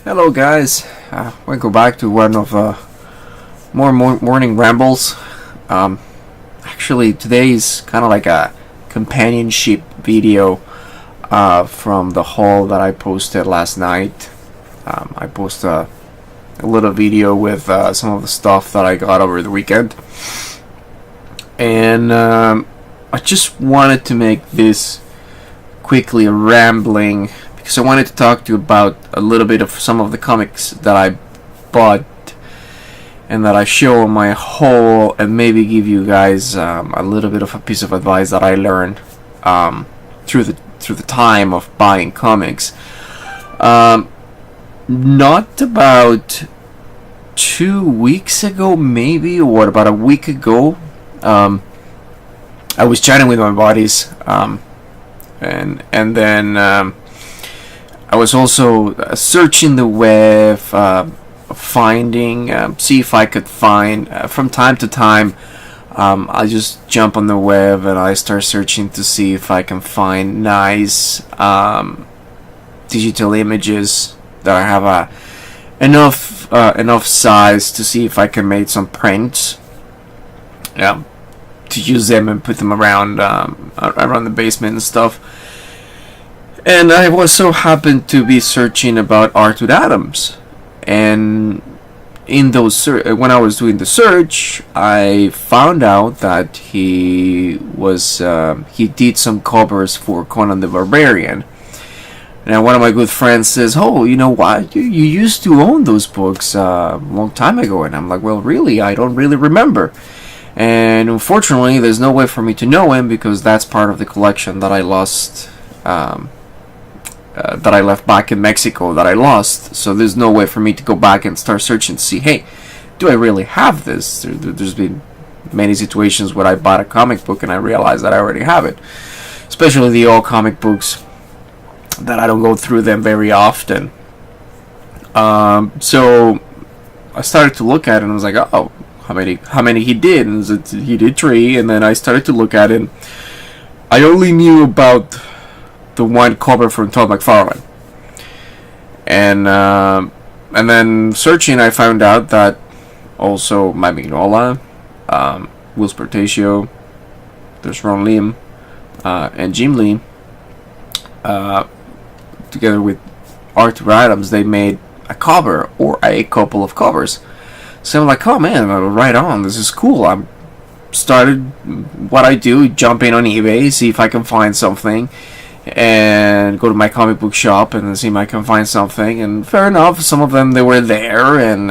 Hello, guys. Welcome back to one of more morning rambles. Actually, today is kind of like a companionship video from the haul that I posted last night. I posted a little video with some of the stuff that I got over the weekend, and I just wanted to make this quickly rambling because I wanted to talk to you about a little bit of some of the comics that I bought and that I show on my haul, and maybe give you guys a little bit of a piece of advice that I learned through the time of buying comics. Not about 2 weeks ago, maybe, or about a week ago, I was chatting with my buddies, and then I was also searching the web, finding, see if I could find, from time to time, I just jump on the web and I start searching to see if I can find nice digital images that I have enough size to see if I can make some prints, to use them and put them around the basement and stuff. And I was so happened to be searching about Arthur Adams, and in those when I was doing the search, I found out that he did some covers for Conan the Barbarian. Now, one of my good friends says, "Oh, you know what? You used to own those books a long time ago." And I'm like, "Well, really? I don't really remember." And unfortunately, there's no way for me to know him because that's part of the collection that I lost. That I left back in Mexico that I lost. So there's no way for me to go back and start searching to see, hey, do I really have this? There's been many situations where I bought a comic book and I realized that I already have it. Especially the old comic books that I don't go through them very often. So I started to look at it and I was like, oh, how many he did? And he did 3, and then I started to look at it. I only knew about the one cover from Todd McFarlane, and then searching, I found out that also Mike Mignola, Will Spertatio, there's Ron Lim, and Jim Lee, together with Arthur Adams, they made a cover or a couple of covers. So I'm like, oh man, right on, this is cool. I started what I do, jump in on eBay, see if I can find something, and go to my comic book shop and see if I can find something. And fair enough, some of them, they were there, and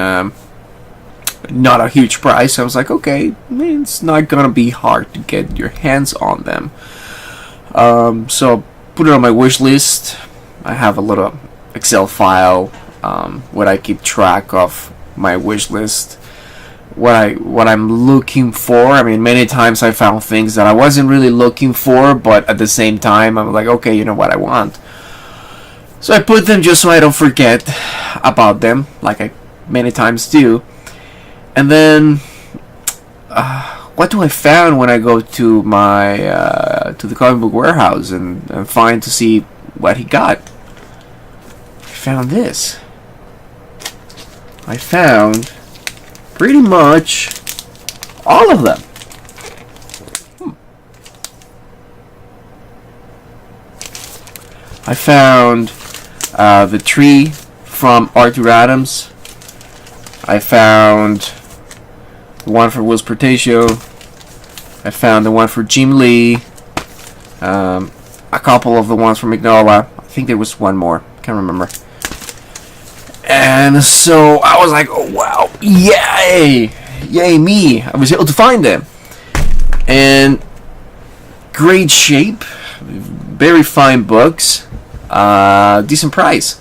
not a huge price. I was like, okay, it's not gonna be hard to get your hands on them. So put it on my wish list. I have a little Excel file where I keep track of my wish list, what I'm looking for. I mean, many times I found things that I wasn't really looking for, but at the same time I'm like, okay, you know what I want. So I put them just so I don't forget about them, like I many times do. And then what do I found when I go to my to the comic book warehouse and find to see what he got? I found this. I found pretty much all of them. I found the 3 from Arthur Adams. I found the one for Will Spertatio. I found the one for Jim Lee. A couple of the ones from Mignola. I think there was one more. Can't remember. And so I was like, oh wow, yay me. I was able to find them. And great shape, very fine books, decent price.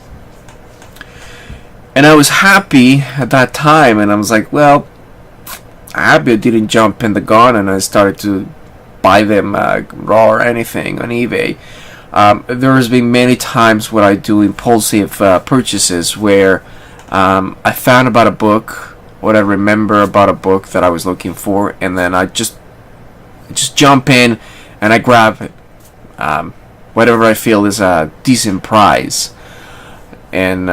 And I was happy at that time, and I was like, well, happy I didn't jump in the gun and I started to buy them raw or anything on eBay. There has been many times where I do impulsive purchases where I found about a book, what I remember about a book that I was looking for, and then I just jump in and I grab it, whatever I feel is a decent price. And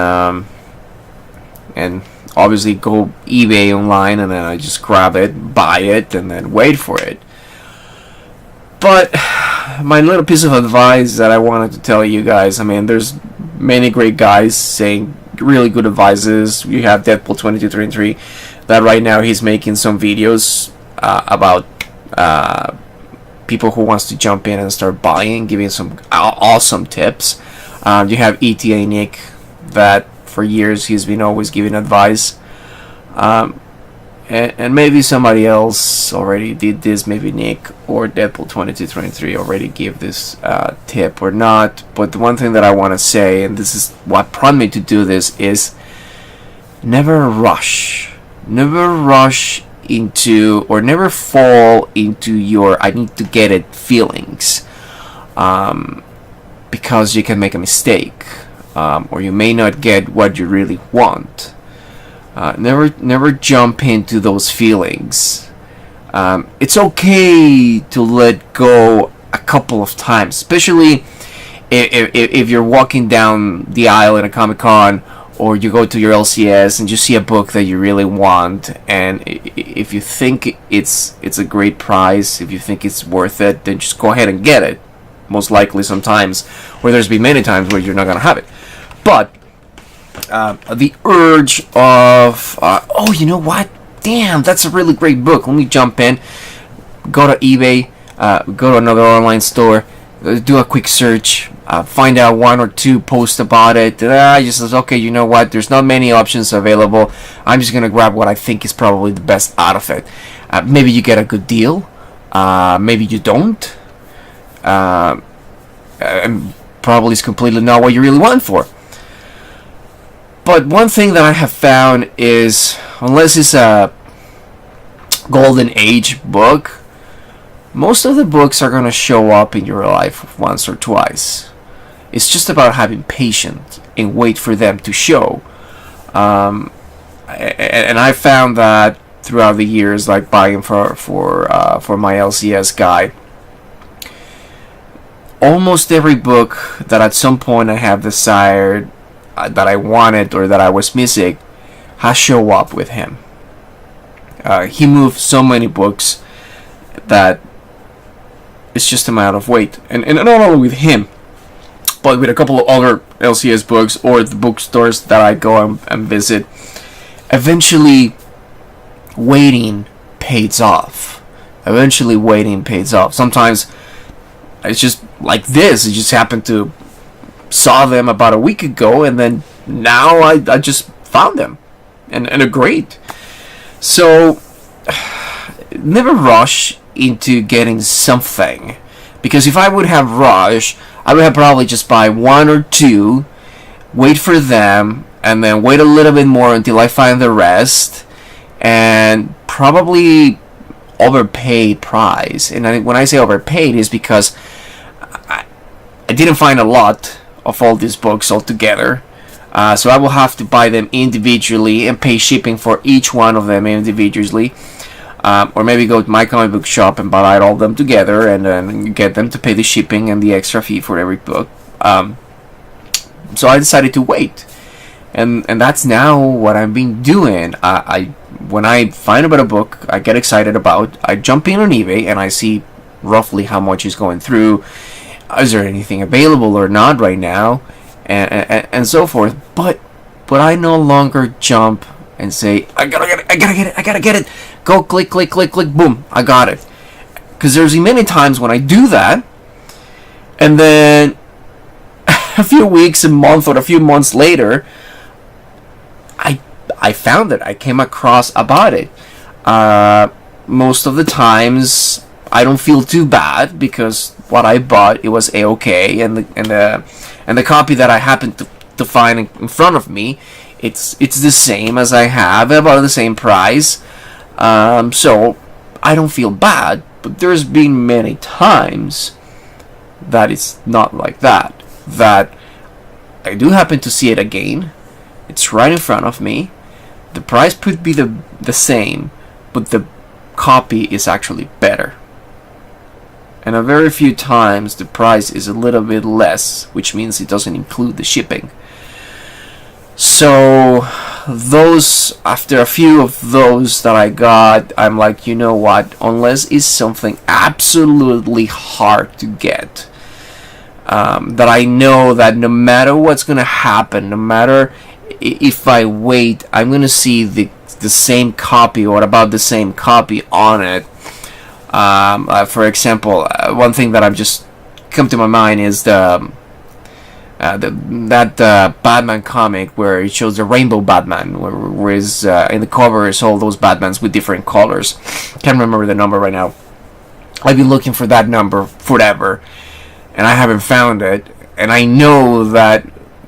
and obviously go eBay online, and then I just grab it, buy it, and then wait for it. But my little piece of advice that I wanted to tell you guys, I mean, there's many great guys saying really good advices. You have Deadpool 2233 that right now he's making some videos about people who wants to jump in and start buying, giving some awesome tips. You have ETA Nick that for years he's been always giving advice. And maybe somebody else already did this, maybe Nick or Deadpool 2223 already gave this tip or not. But the one thing that I want to say, and this is what prompted me to do this, is never rush. Never rush into, or never fall into your I need to get it feelings, because you can make a mistake, or you may not get what you really want. Never jump into those feelings. It's okay to let go a couple of times, especially if you're walking down the aisle at a Comic-Con, or you go to your LCS and you see a book that you really want, and if you think it's a great price, if you think it's worth it, then just go ahead and get it. Most likely sometimes, or there's been many times where you're not going to have it. But the urge of, oh, you know what? Damn, that's a really great book. Let me jump in, go to eBay, go to another online store, do a quick search, find out one or two posts about it. I just says, okay, you know what? There's not many options available. I'm just gonna grab what I think is probably the best out of it. Maybe you get a good deal. Maybe you don't. And probably it's completely not what you really want for. But one thing that I have found is, unless it's a golden age book, most of the books are going to show up in your life once or twice. It's just about having patience and wait for them to show. And I found that throughout the years, like buying for my LCS guy, almost every book that at some point I have desired, that I wanted or that I was missing, has show up with him. He moved so many books that it's just a matter of wait. And not only with him, but with a couple of other LCS books or the bookstores that I go and visit. Eventually, waiting pays off. Sometimes it's just like this. It just happened to saw them about a week ago, and then now I just found them and agreed. So never rush into getting something, because if I would have rushed, I would have probably just buy one or two, wait for them, and then wait a little bit more until I find the rest, and probably overpaid price. And when I say overpaid, is because I didn't find a lot of all these books altogether, so I will have to buy them individually and pay shipping for each one of them individually, or maybe go to my comic book shop and buy all of them together and then get them to pay the shipping and the extra fee for every book. So I decided to wait, and that's now what I've been doing. When I find about a book I get excited about, I jump in on eBay and I see roughly how much is going through. Is there anything available or not right now, and so forth. But I no longer jump and say I gotta get it. Go click, boom, I got it. Because there's many times when I do that, and then a few weeks, a month, or a few months later, I found it. I came across about it. Most of the times I don't feel too bad, because what I bought, it was a-okay, and the copy that I happened to find in front of me, it's the same as I have, about the same price. So I don't feel bad. But there's been many times that it's not like that. That I do happen to see it again. It's right in front of me. The price could be the same, but the copy is actually better. And a very few times the price is a little bit less, which means it doesn't include the shipping. So those, after a few of those that I got, I'm like, you know what? Unless it's something absolutely hard to get, that I know that no matter what's gonna happen, no matter if I wait, I'm gonna see the same copy or about the same copy on it. For example, one thing that I've just come to my mind is that Batman comic where it shows the rainbow Batman, where is in the cover is all those Batmans with different colors. Can't remember the number right now. I've been looking for that number forever, and I haven't found it. And I know that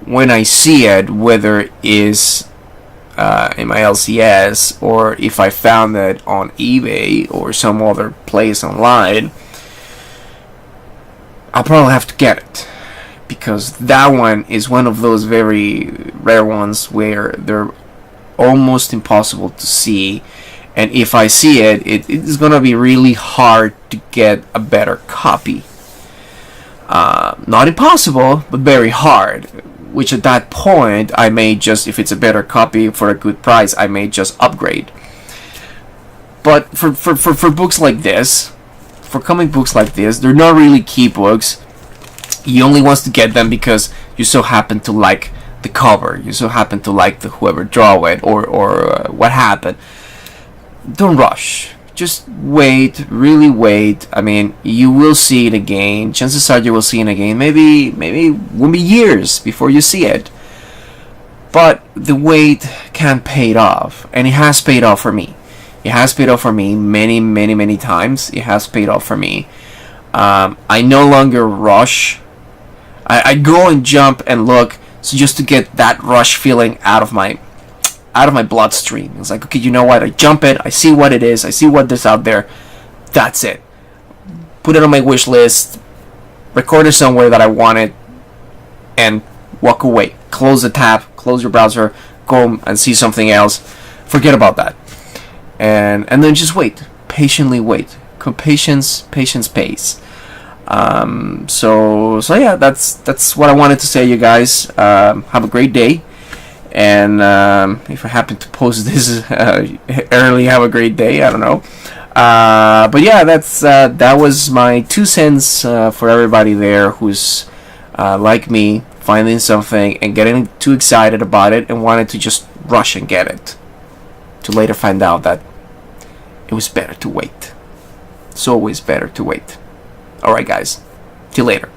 when I see it, whether it is in my LCS or if I found it on eBay or some other place online, I'll probably have to get it, because that one is one of those very rare ones where they're almost impossible to see, and if I see it, it is gonna be really hard to get a better copy. Not impossible, but very hard, which at that point I may just, if it's a better copy for a good price, I may just upgrade. But for books like this, for comic books like this, they're not really key books. You only wants to get them because you so happen to like the cover, you so happen to like the whoever draw it, or what happened. Don't rush. Just wait, really wait. I mean, you will see it again. Chances are you will see it again. Maybe will be years before you see it. But the wait can pay it off, and it has paid off for me. It has paid off for me many times. It has paid off for me. I no longer rush. I go and jump and look, so just to get that rush feeling out of my bloodstream. It's like, okay, you know what? I jump it. I see what it is. I see what there's out there. That's it. Put it on my wish list. Record it somewhere that I want it, and walk away. Close the tab. Close your browser. Go and see something else. Forget about that. And then just wait. Patiently wait. Patience pays. So yeah, that's what I wanted to say, you guys. Have a great day, and if I happen to post this early, have a great day. I don't know, but yeah, that was my 2 cents for everybody there who's like me, finding something and getting too excited about it and wanted to just rush and get it, to later find out that it was better to wait. It's always better to wait. Alright guys, till later.